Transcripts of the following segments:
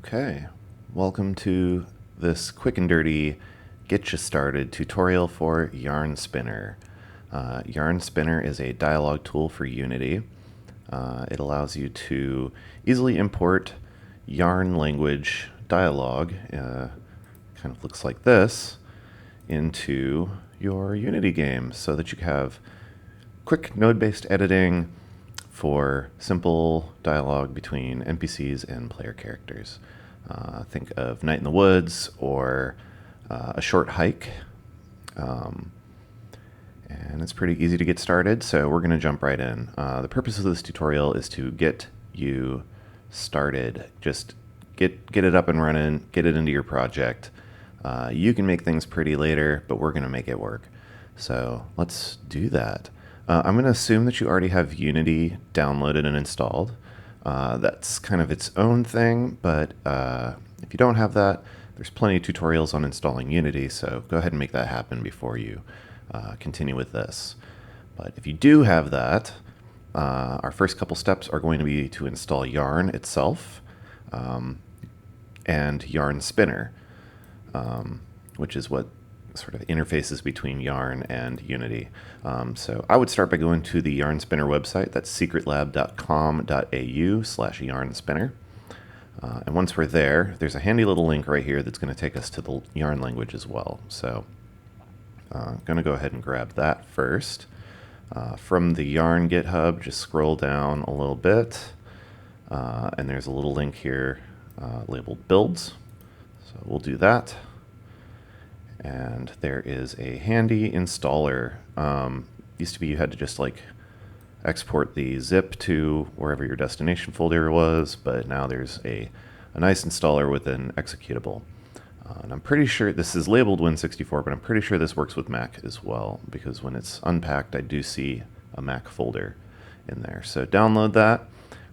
Okay, welcome to this quick and dirty get you started tutorial for Yarn Spinner. Yarn Spinner is a dialogue tool for Unity. It allows you to easily import Yarn language dialogue, kind of looks like this, into your Unity game so that you can have quick node-based editing for simple dialogue between NPCs and player characters. Think of Night in the Woods or a short hike. And it's pretty easy to get started, so we're going to jump right in. The purpose of this tutorial is to get you started. Just get it up and running, get it into your project. You can make things pretty later, but we're going to make it work. So let's do that. I'm going to assume that you already have Unity downloaded and installed. That's kind of its own thing, but if you don't have that, there's plenty of tutorials on installing Unity, so go ahead and make that happen before you continue with this. But if you do have that, our first couple steps are going to be to install Yarn itself and Yarn Spinner, which is what sort of interfaces between Yarn and Unity. So I would start by going to the Yarn Spinner website. That's secretlab.com.au/Yarn Spinner. And once we're there, there's a handy little link right here that's going to take us to the Yarn language as well. So I'm going to go ahead and grab that first. From the Yarn GitHub, just scroll down a little bit, and there's a little link here labeled builds. So we'll do that. And there is a handy installer. Used to be you had to just like export the zip to wherever your destination folder was, but now there's a nice installer with an executable. And I'm pretty sure this is labeled Win64, but I'm pretty sure this works with Mac as well, because when it's unpacked, I do see a Mac folder in there. So download that,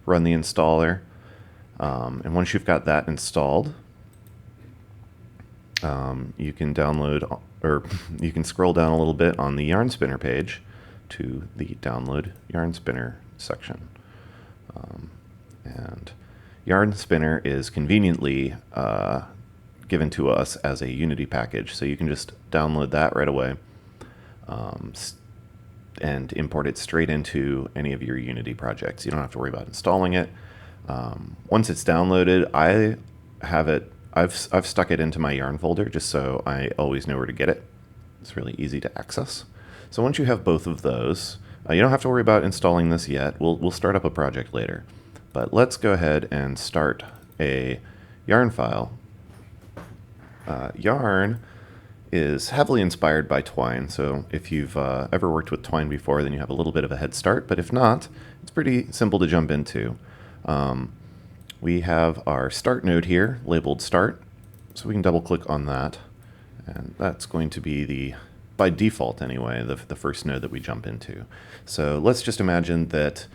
run the installer, and once you've got that installed, you can download, or you can scroll down a little bit on the Yarn Spinner page to the download Yarn Spinner section. And Yarn Spinner is conveniently given to us as a Unity package, so you can just download that right away and import it straight into any of your Unity projects. You don't have to worry about installing it. Once it's downloaded, I've stuck it into my Yarn folder just so I always know where to get it. It's really easy to access. So once you have both of those, you don't have to worry about installing this yet. We'll start up a project later. But let's go ahead and start a Yarn file. Yarn is heavily inspired by Twine, so if you've ever worked with Twine before, then you have a little bit of a head start. But if not, it's pretty simple to jump into. We have our start node here labeled start, so we can double click on that, and that's going to be the, by default anyway, the first node that we jump into. So let's just imagine that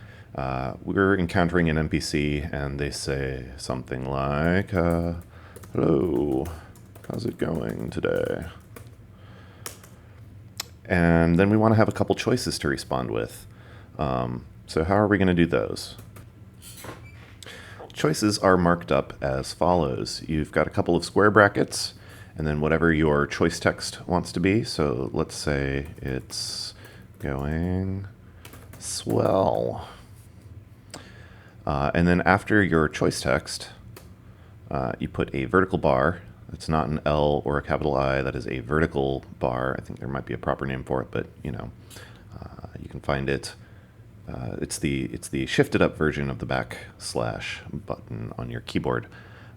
we're encountering an NPC and they say something like, hello, how's it going today? And then we want to have a couple choices to respond with. So how are we going to do those? Choices are marked up as follows. You've got a couple of square brackets, and then whatever your choice text wants to be. So let's say it's going swell. And then after your choice text, you put a vertical bar. It's not an L or a capital I. That is a vertical bar. I think there might be a proper name for it, but you know, you can find it. It's the shifted up version of the backslash button on your keyboard.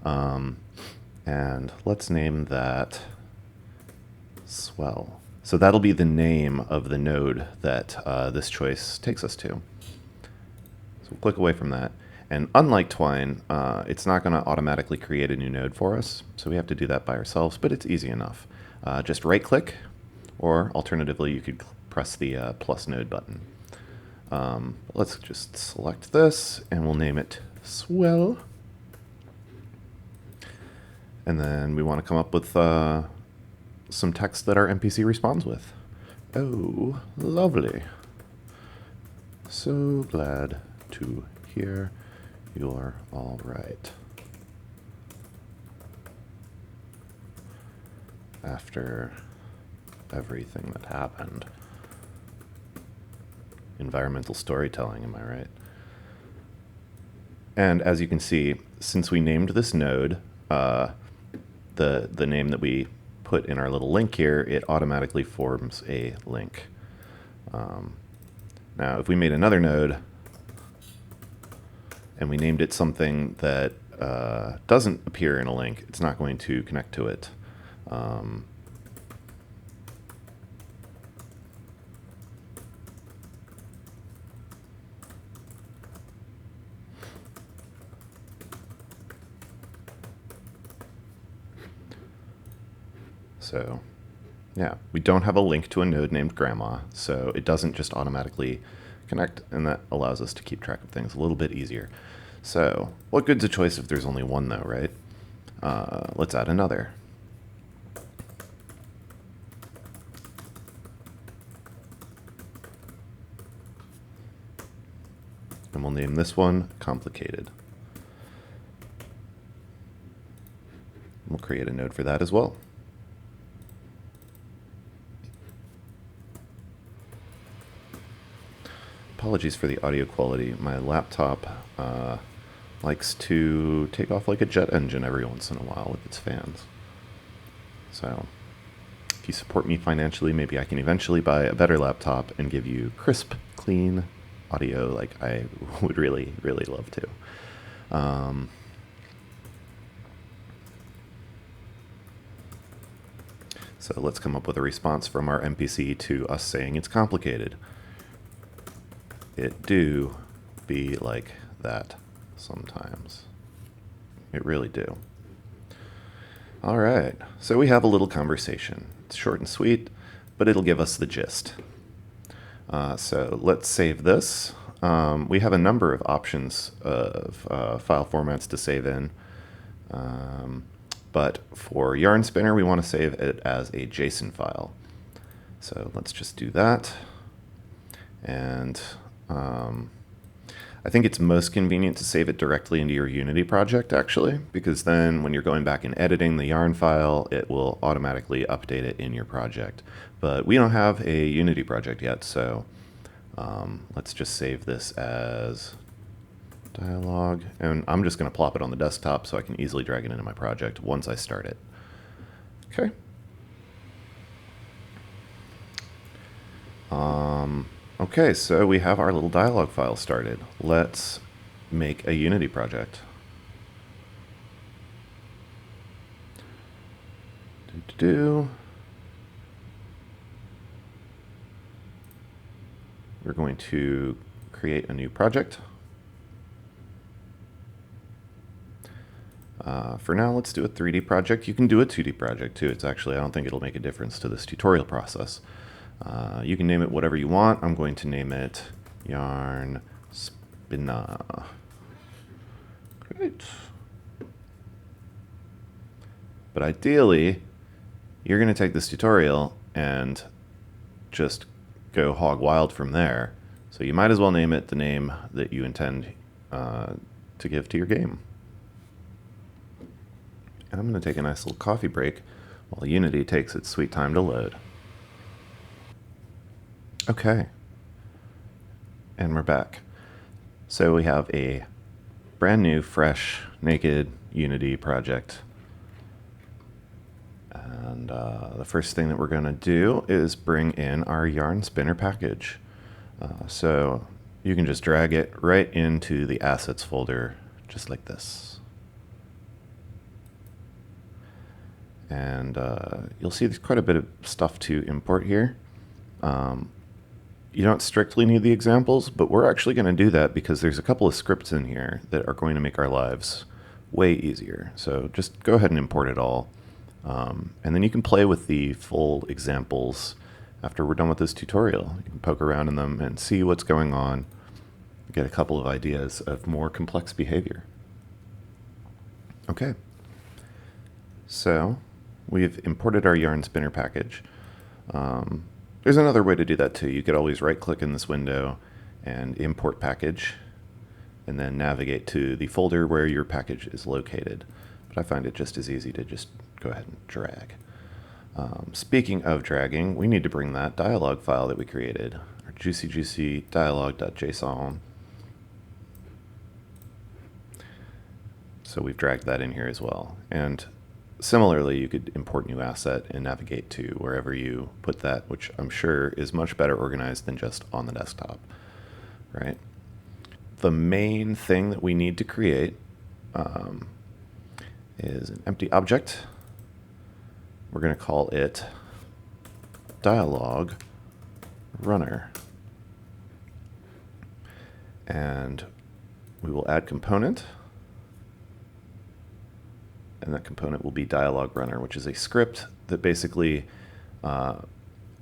And let's name that swell. So that'll be the name of the node that this choice takes us to. So we'll click away from that. And unlike Twine, it's not going to automatically create a new node for us. So we have to do that by ourselves, but it's easy enough. Just right click, or alternatively, you could press the plus node button. Let's just select this, and we'll name it swell. And then we want to come up with some text that our NPC responds with. Oh, lovely. So glad to hear you're all right. after everything that happened. Environmental storytelling, am I right? And as you can see, since we named this node, the name that we put in our little link here, it automatically forms a link. Now, if we made another node and we named it something that doesn't appear in a link, it's not going to connect to it. So yeah, we don't have a link to a node named grandma, so it doesn't just automatically connect, and that allows us to keep track of things a little bit easier. So what good's a choice if there's only one though, right? Let's add another. And we'll name this one complicated. We'll create a node for that as well. Apologies for the audio quality. My laptop likes to take off like a jet engine every once in a while with its fans. So if you support me financially, maybe I can eventually buy a better laptop and give you crisp, clean audio like I would really, really love to. So let's come up with a response from our NPC to us saying it's complicated. It do be like that sometimes. It really do. All right, so we have a little conversation. It's short and sweet, but it'll give us the gist. So let's save this. We have a number of options of file formats to save in. But for Yarn Spinner, we want to save it as a JSON file. So let's just do that. And I think it's most convenient to save it directly into your Unity project, actually, because then when you're going back and editing the Yarn file, it will automatically update it in your project. But we don't have a Unity project yet, so let's just save this as dialog. And I'm just going to plop it on the desktop so I can easily drag it into my project once I start it. Okay. Okay, so we have our little dialog file started. Let's make a Unity project. We're going to create a new project. For now, let's do a 3D project. You can do a 2D project too. It's actually, I don't think it'll make a difference to this tutorial process. You can name it whatever you want. I'm going to name it Yarn Spinner. Great. But ideally, you're going to take this tutorial and just go hog wild from there. So you might as well name it the name that you intend to give to your game. And I'm going to take a nice little coffee break while Unity takes its sweet time to load. Okay, and we're back. So we have a brand new, fresh, naked Unity project. And the first thing that we're going to do is bring in our Yarn Spinner package. So you can just drag it right into the assets folder, just like this. And you'll see there's quite a bit of stuff to import here. You don't strictly need the examples, but we're actually going to do that because there's a couple of scripts in here that are going to make our lives way easier. So just go ahead and import it all. And then you can play with the full examples after we're done with this tutorial. You can poke around in them and see what's going on, get a couple of ideas of more complex behavior. Okay, so we've imported our Yarn Spinner package. There's another way to do that too. You could always right-click in this window and import package, and then navigate to the folder where your package is located. But I find it just as easy to just go ahead and drag. Speaking of dragging, we need to bring that dialog file that we created, our juicy dialog.json. So we've dragged that in here as well. And similarly, you could import new asset and navigate to wherever you put that, which I'm sure is much better organized than just on the desktop, right? The main thing that we need to create is an empty object. We're going to call it dialog runner. And we will add component. And that component will be dialog runner, which is a script that basically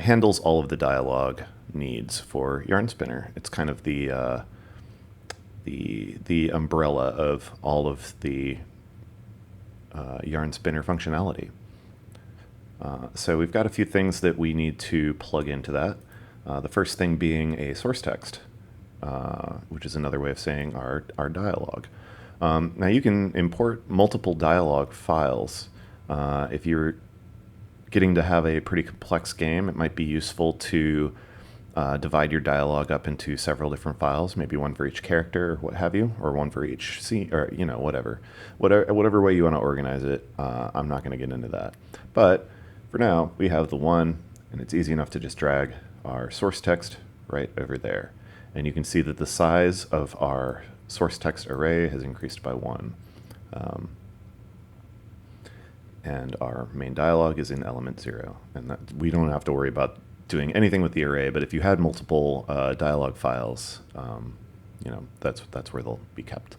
handles all of the dialogue needs for Yarn Spinner. It's kind of the umbrella of all of the Yarn Spinner functionality. So we've got a few things that we need to plug into that. The first thing being a source text, which is another way of saying our dialogue. Now you can import multiple dialogue files. If you're getting to have a pretty complex game, it might be useful to divide your dialogue up into several different files, maybe one for each character, or what have you, or one for each scene, or whatever way you want to organize it. I'm not going to get into that, but for now we have the one, and it's easy enough to just drag our source text right over there, and you can see that the size of our source text array has increased by 1. And our main dialog is in element 0. And that, we don't have to worry about doing anything with the array, but if you had multiple dialog files, that's where they'll be kept.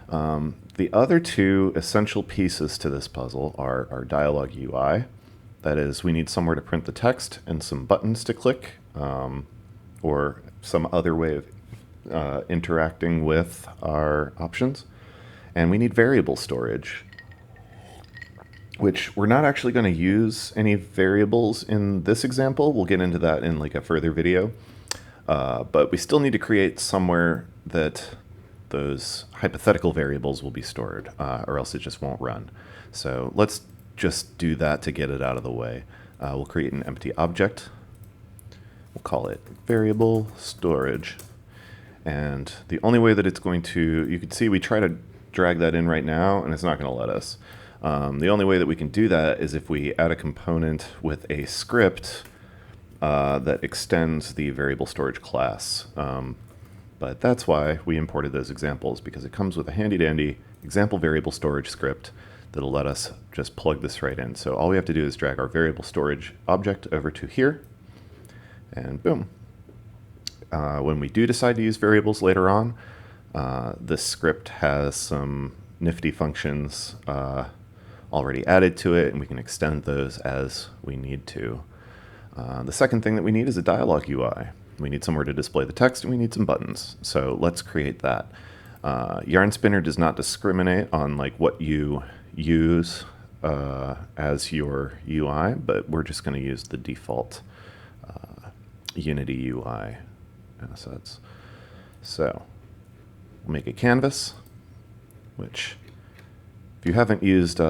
The other two essential pieces to this puzzle are our dialog UI. That is, we need somewhere to print the text and some buttons to click, or some other way of interacting with our options. And we need variable storage, which we're not actually going to use any variables in this example. We'll get into that in like a further video. But we still need to create somewhere that those hypothetical variables will be stored, or else it just won't run. So let's just do that to get it out of the way. We'll create an empty object. We'll call it variable storage. And the only way that it's going to, you can see we try to drag that in right now, and it's not going to let us. The only way that we can do that is if we add a component with a script that extends the variable storage class. But that's why we imported those examples, because it comes with a handy-dandy example variable storage script that'll let us just plug this right in. So all we have to do is drag our variable storage object over to here, and boom. When we do decide to use variables later on, this script has some nifty functions already added to it, and we can extend those as we need to. The second thing that we need is a dialog UI. We need somewhere to display the text, and we need some buttons. So let's create that. Yarn Spinner does not discriminate on like what you use as your UI, but we're just going to use the default Unity UI assets. So we'll make a canvas, which if you haven't used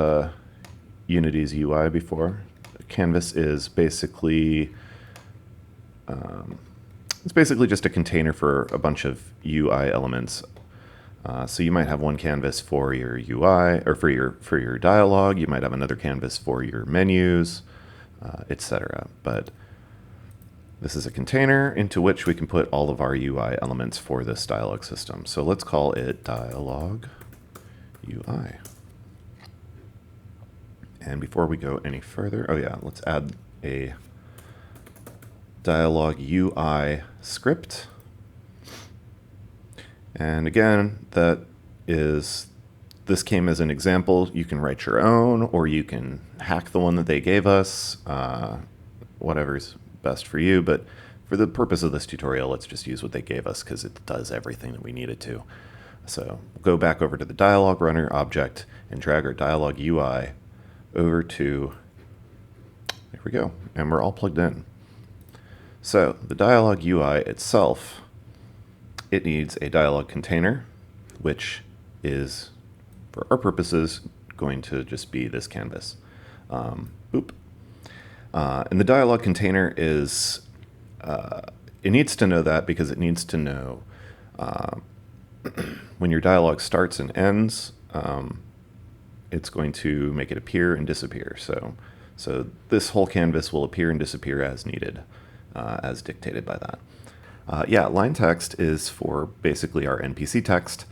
Unity's UI before, a canvas is basically it's basically just a container for a bunch of UI elements. So you might have one canvas for your UI, or for your dialogue. You might have another canvas for your menus, etc. But this is a container into which we can put all of our UI elements for this dialog system. So let's call it dialog UI. And before we go any further, let's add a dialog UI script. And again, this came as an example. You can write your own, or you can hack the one that they gave us, whatever's best for you. But for the purpose of this tutorial, let's just use what they gave us because it does everything that we need it to. So we'll go back over to the dialog runner object and drag our dialog UI over to, there we go, and we're all plugged in. So the dialog UI itself, it needs a dialog container, which is, for our purposes, going to just be this canvas. And the dialog container is, it needs to know that because it needs to know when your dialog starts and ends, it's going to make it appear and disappear. So this whole canvas will appear and disappear as needed, as dictated by that. Yeah, line text is for basically our NPC text,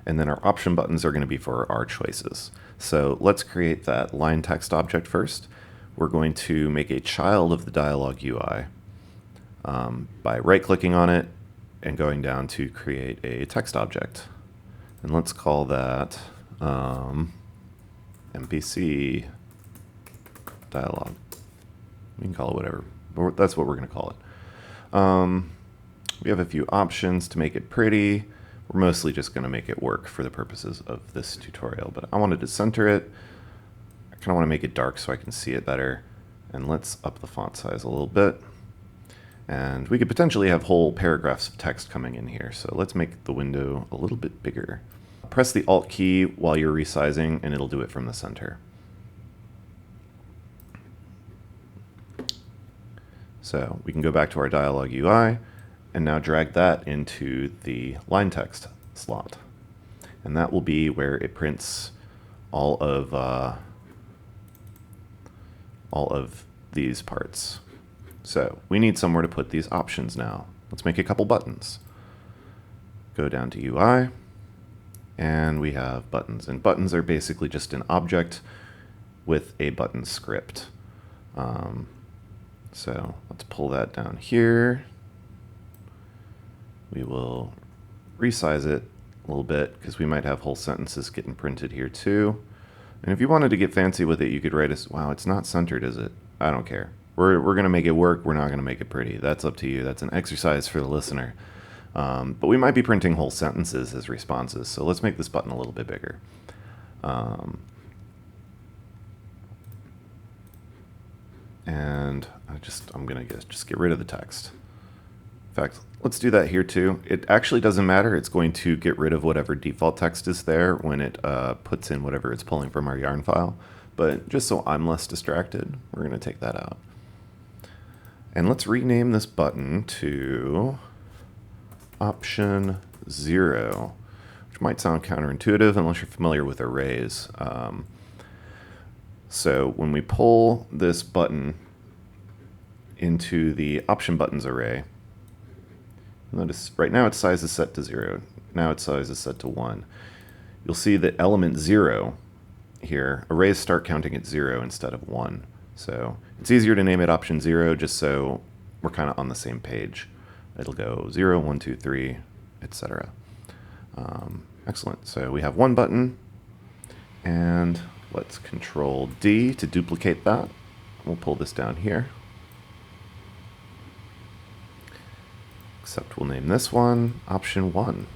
and then our option buttons are going to be for our choices. So let's create that line text object first. We're going to make a child of the dialog UI by right-clicking on it and going down to create a text object. And let's call that NPC dialog. We can call it whatever, but that's what we're going to call it. We have a few options to make it pretty. We're mostly just going to make it work for the purposes of this tutorial, but I wanted to center it. I kind of want to make it dark so I can see it better. And let's up the font size a little bit. And we could potentially have whole paragraphs of text coming in here. So let's make the window a little bit bigger. Press the Alt key while you're resizing, and it'll do it from the center. So we can go back to our dialog UI and now drag that into the line text slot. And that will be where it prints all of these parts. So we need somewhere to put these options now. Let's make a couple buttons. Go down to UI, and we have buttons. And buttons are basically just an object with a button script. So let's pull that down here. We will resize it a little bit because we might have whole sentences getting printed here too. And if you wanted to get fancy with it, you could write us, wow, it's not centered, is it? I don't care. We're going to make it work. We're not going to make it pretty. That's up to you. That's an exercise for the listener. But we might be printing whole sentences as responses. So let's make this button a little bit bigger. And I'm going to just get rid of the text. In fact, let's do that here too. It actually doesn't matter. It's going to get rid of whatever default text is there when it puts in whatever it's pulling from our yarn file. But just so I'm less distracted, we're going to take that out. And let's rename this button to option 0, which might sound counterintuitive unless you're familiar with arrays. So when we pull this button into the option buttons array, notice right now its size is set to 0. Now its size is set to 1. You'll see that element 0 here, arrays start counting at 0 instead of 1. So it's easier to name it option 0 just so we're kind of on the same page. It'll go 0, 1, 2, 3, etc. Excellent. So we have one button, and let's Control D to duplicate that. We'll pull this down here. Except we'll name this one option 1.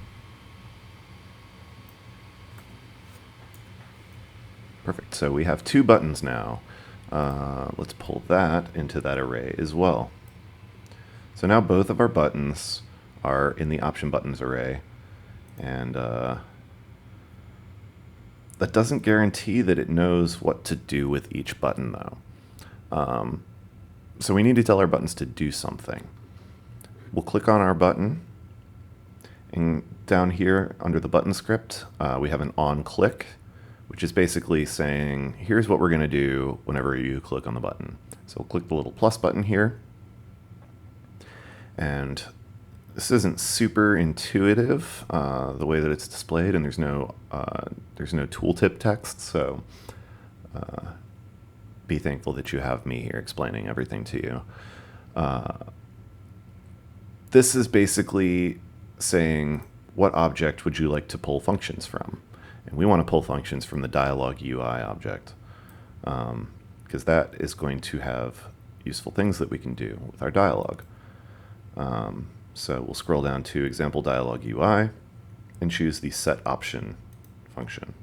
Perfect. So we have 2 buttons now. Let's pull that into that array as well. So now both of our buttons are in the option buttons array, and that doesn't guarantee that it knows what to do with each button though. So we need to tell our buttons to do something. We'll click on our button, and down here under the button script, we have an on click, which is basically saying, here's what we're going to do whenever you click on the button. So we'll click the little plus button here. And this isn't super intuitive, the way that it's displayed, and there's no tooltip text, so be thankful that you have me here explaining everything to you. This is basically saying, what object would you like to pull functions from? And we want to pull functions from the dialog UI object, because that is going to have useful things that we can do with our dialog. So we'll scroll down to example dialog UI and choose the set option function.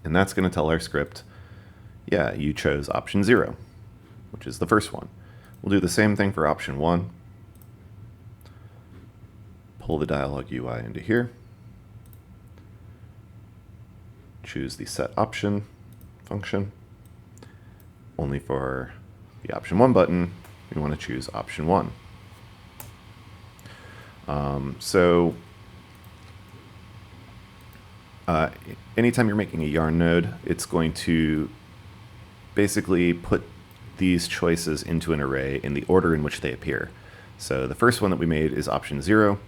And that's going to tell our script, yeah, you chose option 0, which is the first one. We'll do the same thing for option 1. Pull the dialog UI into here. Choose the set option function. only for the option 1 button, we want to choose option 1. So anytime you're making a yarn node, it's going to basically put these choices into an array in the order in which they appear. So the first one that we made is option 0.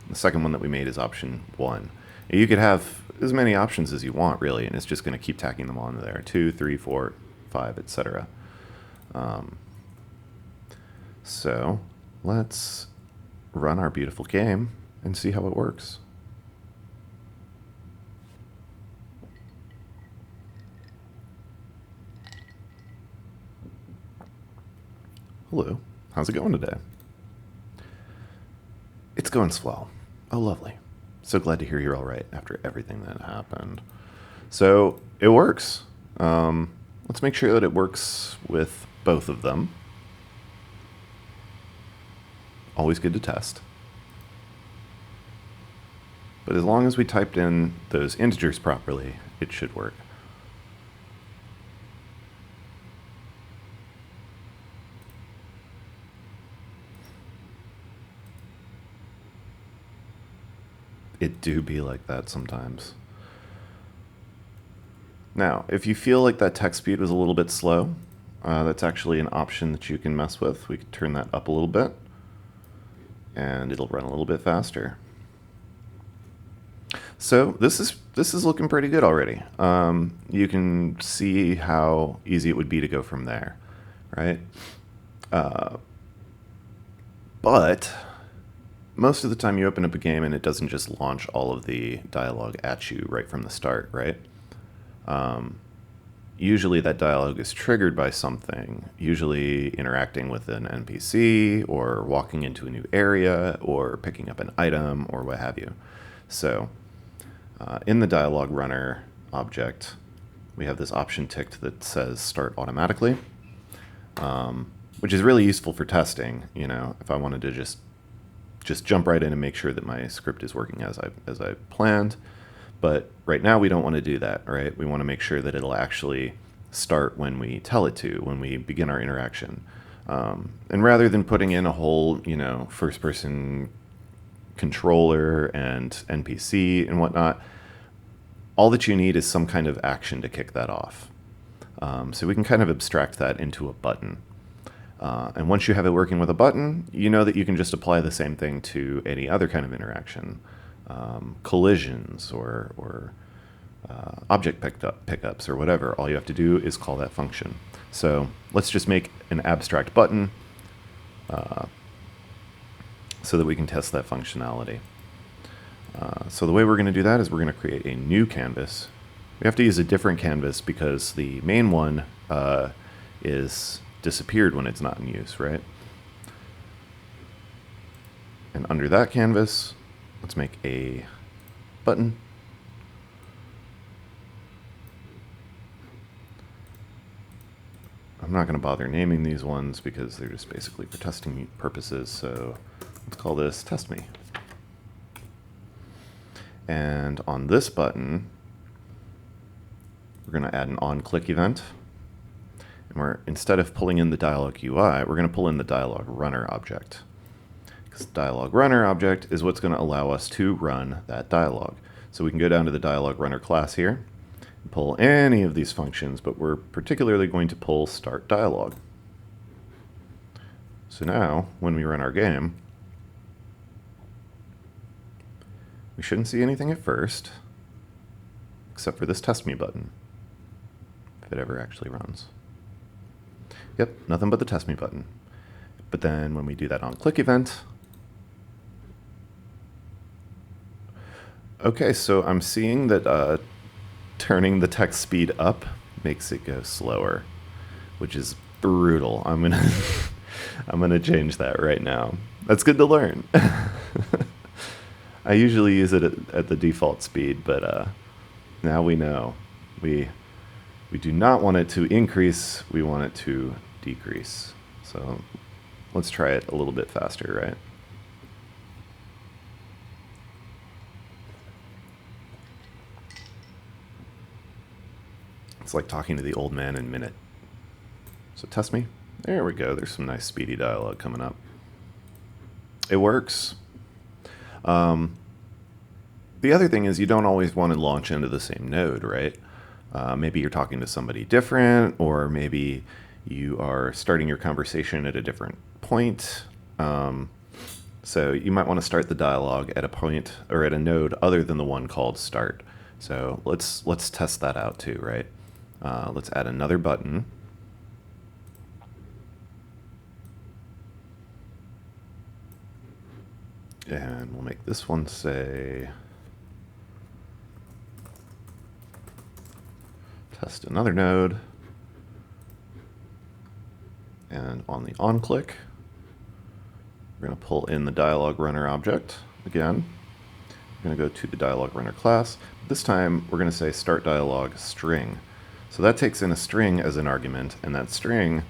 The second one that we made is option 1. And you could have as many options as you want, really, and it's just going to keep tacking them on there. 2, 3, 4, 5, etc. So let's run our beautiful game and see how it works. Hello, how's it going today? It's going swell. Oh, lovely. So glad to hear you're all right after everything that happened. So it works. Let's make sure that it works with both of them. Always good to test. But as long as we typed in those integers properly, it should work. It do be like that sometimes. Now, if you feel like that text speed was a little bit slow, that's actually an option that you can mess with. We can turn that up a little bit, and it'll run a little bit faster. So this is looking pretty good already. You can see how easy it would be to go from there, right? But most of the time you open up a game and it doesn't just launch all of the dialogue at you right from the start, right? Usually that dialogue is triggered by something, usually interacting with an NPC or walking into a new area or picking up an item or what have you. So in the dialogue runner object, we have this option ticked that says start automatically, which is really useful for testing. You know, if I wanted to just jump right in and make sure that my script is working as I planned. But right now we don't want to do that, right? We want to make sure that it'll actually start when we tell it to, when we begin our interaction. And rather than putting in a whole, you know, first-person controller and NPC and whatnot, all that you need is some kind of action to kick that off. So we can kind of abstract that into a button. And once you have it working with a button, you know that you can just apply the same thing to any other kind of interaction. Collisions or object pickups or whatever. All you have to do is call that function. So let's just make an abstract button so that we can test that functionality. So the way we're going to do that is we're going to create a new canvas. We have to use a different canvas because the main one is disappeared when it's not in use, right? And under that canvas, let's make a button. I'm not going to bother naming these ones because they're just basically for testing purposes, so let's call this Test Me. And on this button, we're going to add an on-click event. And instead of pulling in the dialog UI, we're going to pull in the dialog runner object. Because dialog runner object is what's going to allow us to run that dialog. So we can go down to the dialog runner class here and pull any of these functions, but we're particularly going to pull start dialog. So now, when we run our game, we shouldn't see anything at first, except for this Test Me button, if it ever actually runs. Yep, nothing but the Test Me button. But then when we do that on-click event, okay, so I'm seeing that turning the text speed up makes it go slower, which is brutal. I'm gonna change that right now. That's good to learn. I usually use it at the default speed, but now we know. We do not want it to increase, we want it to decrease. So let's try it a little bit faster, right? It's like talking to the old man in Minute. So test me. There we go. There's some nice speedy dialogue coming up. It works. The other thing is you don't always want to launch into the same node, right? Maybe you're talking to somebody different, or maybe you are starting your conversation at a different point. So you might want to start the dialogue at a point or at a node other than the one called start. So let's test that out too, right? Let's add another button. And we'll make this one say test another node. And on the on click, we're going to pull in the dialog runner object again. We're going to go to the dialog runner class. This time we're going to say start dialog string. So that takes in a string as an argument, and that string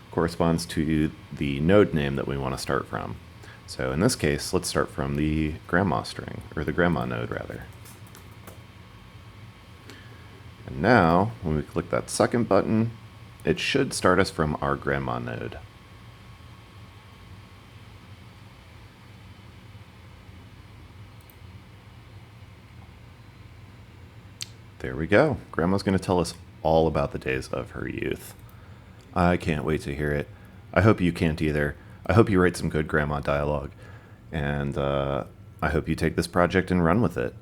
corresponds to the node name that we want to start from. So in this case, let's start from the grandma string, or the grandma node rather. And now, when we click that second button, it should start us from our grandma node. There we go. Grandma's going to tell us all about the days of her youth. I can't wait to hear it. I hope you can't either. I hope you write some good grandma dialogue. And I hope you take this project and run with it.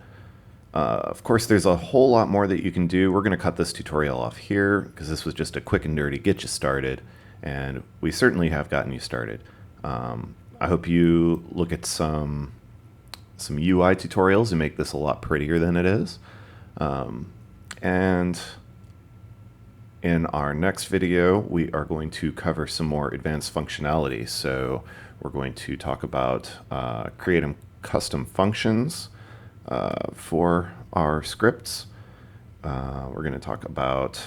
Of course, there's a whole lot more that you can do. We're going to cut this tutorial off here because this was just a quick and dirty get you started. And we certainly have gotten you started. I hope you look at some UI tutorials and make this a lot prettier than it is. And in our next video, we are going to cover some more advanced functionality. So we're going to talk about creating custom functions for our scripts. We're going to talk about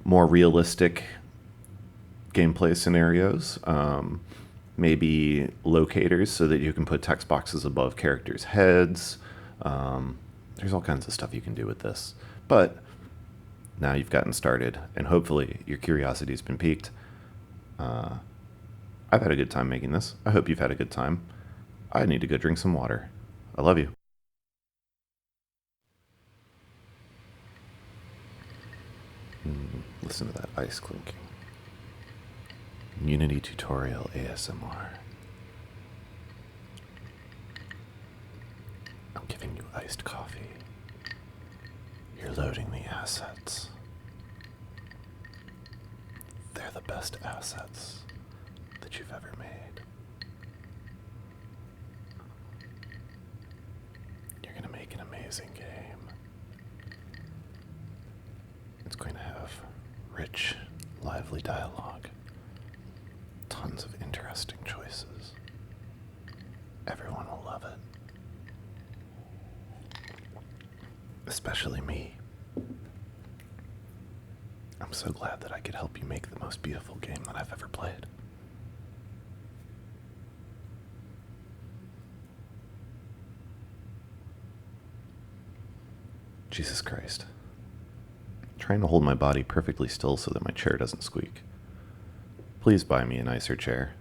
more realistic gameplay scenarios, maybe locators so that you can put text boxes above characters' heads. There's all kinds of stuff you can do with this. But now you've gotten started, and hopefully your curiosity's been piqued. I've had a good time making this. I hope you've had a good time. I need to go drink some water. I love you. Listen to that ice clinking. Unity tutorial ASMR. I'm giving you iced coffee. You're loading the assets. They're the best assets that you've ever made. You're going to make an amazing game. It's going to have rich, lively dialogue, tons of interesting choices. Everyone will love it. Especially me. I'm so glad that I could help you make the most beautiful game that I've ever played. Jesus Christ. I'm trying to hold my body perfectly still so that my chair doesn't squeak. Please buy me a nicer chair.